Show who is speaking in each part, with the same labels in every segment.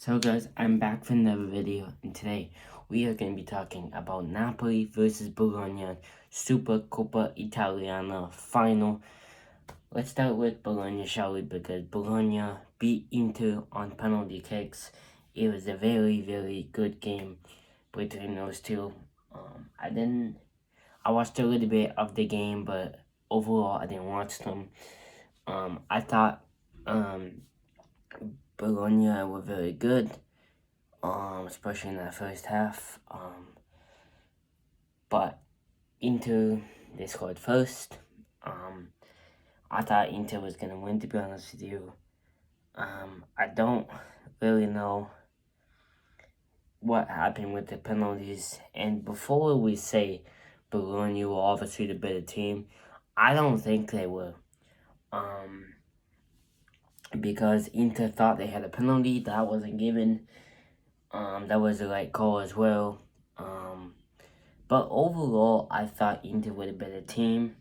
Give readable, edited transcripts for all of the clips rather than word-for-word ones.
Speaker 1: So guys, I'm back for another video, and today we are going to be talking about Napoli versus Bologna Super Coppa Italiana final. Let's start with Bologna, shall we? Because Bologna beat Inter on penalty kicks. It was a very, very good game between those two. I watched a little bit of the game, but overall I didn't watch them. I thought Bologna were very good. Especially in that first half. But Inter, they scored first. I thought Inter was gonna win, to be honest with you. I don't really know what happened with the penalties. And before we say Bologna were obviously the better team, I don't think they were. Because Inter thought they had a penalty that wasn't given. That was the right call as well. But overall, I thought Inter were a better team.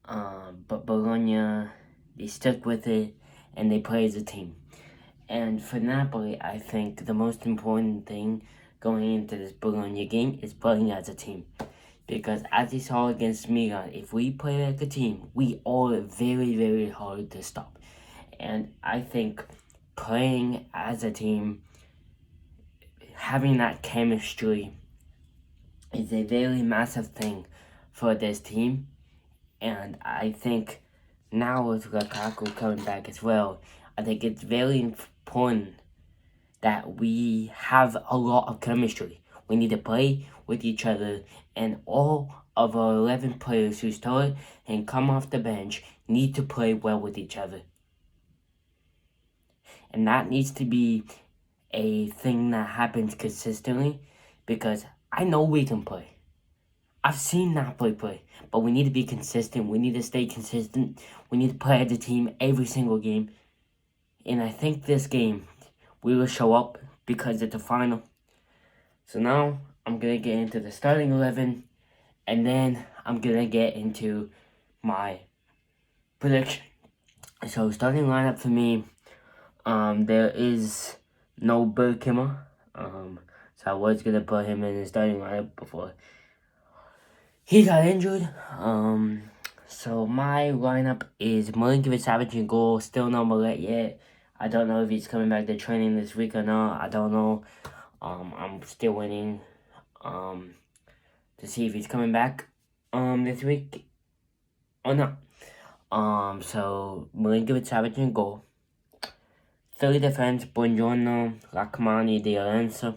Speaker 1: But Bologna, they stuck with it, and they play as a team. And for Napoli, I think the most important thing going into this Bologna game is playing as a team. Because as you saw against Milan, if we play like a team, we are very, very hard to stop. And I think playing as a team, having that chemistry, is a very massive thing for this team. And I think now with Lukaku coming back as well, I think it's very important that we have a lot of chemistry. We need to play with each other, and all of our 11 players who start and come off the bench need to play well with each other. And that needs to be a thing that happens consistently, because I know we can play. I've seen Napoli play, but we need to be consistent. We need to stay consistent. We need to play as a team every single game. And I think this game, we will show up because it's a final. So now, I'm going to get into the starting 11, and then I'm going to get into my prediction. So starting lineup for me, there is no Bergkammer. So I was going to put him in the starting lineup before he got injured. So my lineup is Milinkovic-Savic in goal. Still no Millet yet. I don't know if he's coming back to training this week or not. I don't know. I'm still waiting to see if he's coming back this week or not. So Milinkovic-Savic in goal. Third defense, Buongiorno, Rachmani, De Lorenzo.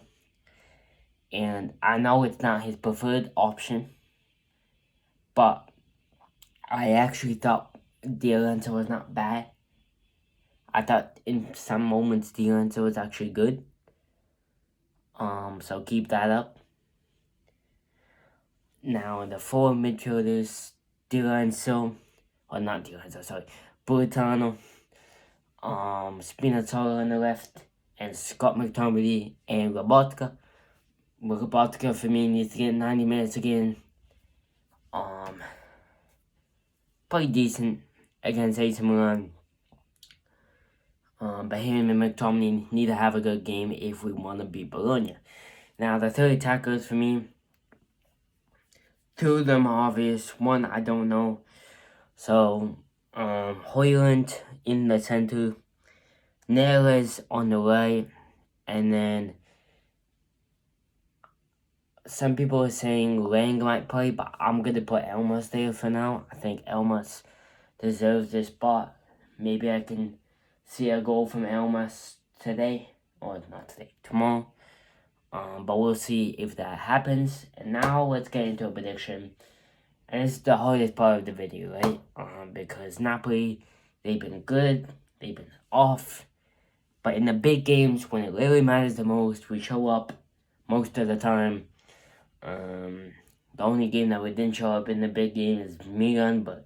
Speaker 1: And I know it's not his preferred option, but I actually thought De Lorenzo was not bad. I thought in some moments De Lorenzo was actually good. So keep that up. Now the four midfielders, De Lorenzo, or not De Lorenzo, sorry, Buritano, Spinazzola on the left, and Scott McTominay and Lobotka. Lobotka for me needs to get 90 minutes again. Pretty decent against AC Milan. But him and McTominay need to have a good game if we want to beat Bologna. Now, the third attackers for me, two of them are obvious. One, I don't know. So, Hoyland in the center, Neres on the right, and then some people are saying Lang might play, but I'm going to put Elmas there for now. I think Elmas deserves this spot. Maybe I can see a goal from Elmas today, or not today, tomorrow. But we'll see if that happens. And now let's get into a prediction. And this is the hardest part of the video, right? Because Napoli, they've been good, they've been off. But in the big games, when it really matters the most, we show up most of the time. The only game that we didn't show up in the big game is Milan, but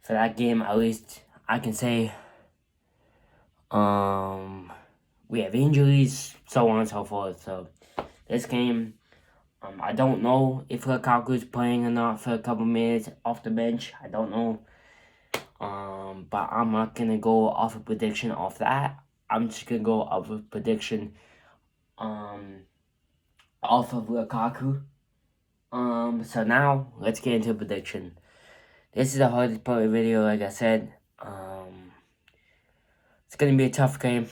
Speaker 1: for that game, at least I can say we have injuries, so on and so forth. So this game, I don't know if Lukaku's playing or not for a couple minutes off the bench. I don't know. But I'm not gonna go off a prediction off that. I'm just gonna go off of prediction. Off of Lukaku. So now let's get into prediction. This is the hardest part of the video, like I said. It's gonna be a tough game.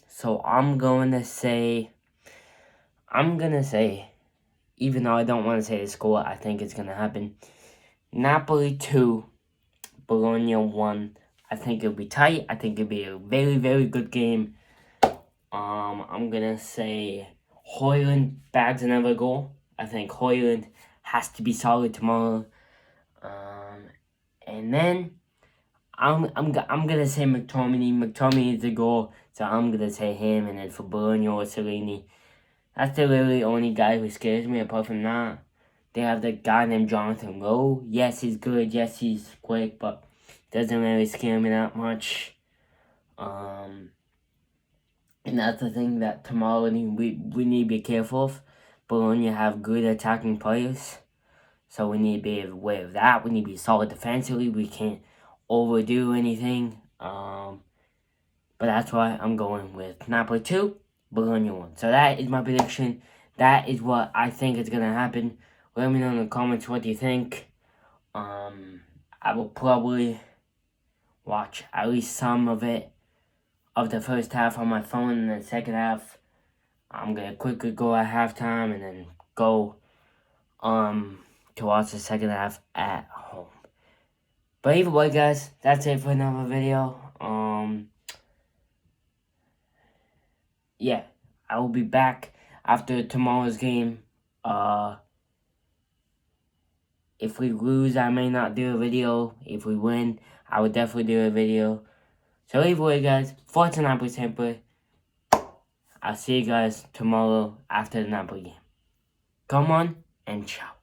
Speaker 1: So I'm gonna say, even though I don't want to say the score, I think it's gonna happen. Napoli 2, Bologna 1. I think it'll be tight. I think it'll be a very, very good game. I'm gonna say Hoyland bags another goal. I think Hoyland has to be solid tomorrow. And then I'm gonna say McTominay. McTominay is the goal, so I'm gonna say him. And then for Bologna or Cellini, that's the literally only guy who scares me. Apart from that, they have the guy named Jonathan Lowe. Yes, he's good. Yes, he's quick, but doesn't really scare me that much. And that's the thing that tomorrow we need to be careful of. Bologna have good attacking players, so we need to be aware of that. We need to be solid defensively. We can't overdo anything. But that's why I'm going with Napoli 2, Bologna 1. So that is my prediction. That is what I think is going to happen. Let me know in the comments what you think. I will probably watch at least some of it, of the first half on my phone, and then the second half, I'm going to quickly go at halftime and then go to watch the second half at home. But either way, guys, that's it for another video. Yeah, I will be back after tomorrow's game. If we lose, I may not do a video. If we win, I will definitely do a video. So either way, guys, Forza Napoli sempre. I'll see you guys tomorrow after the Napoli game. Come on and ciao.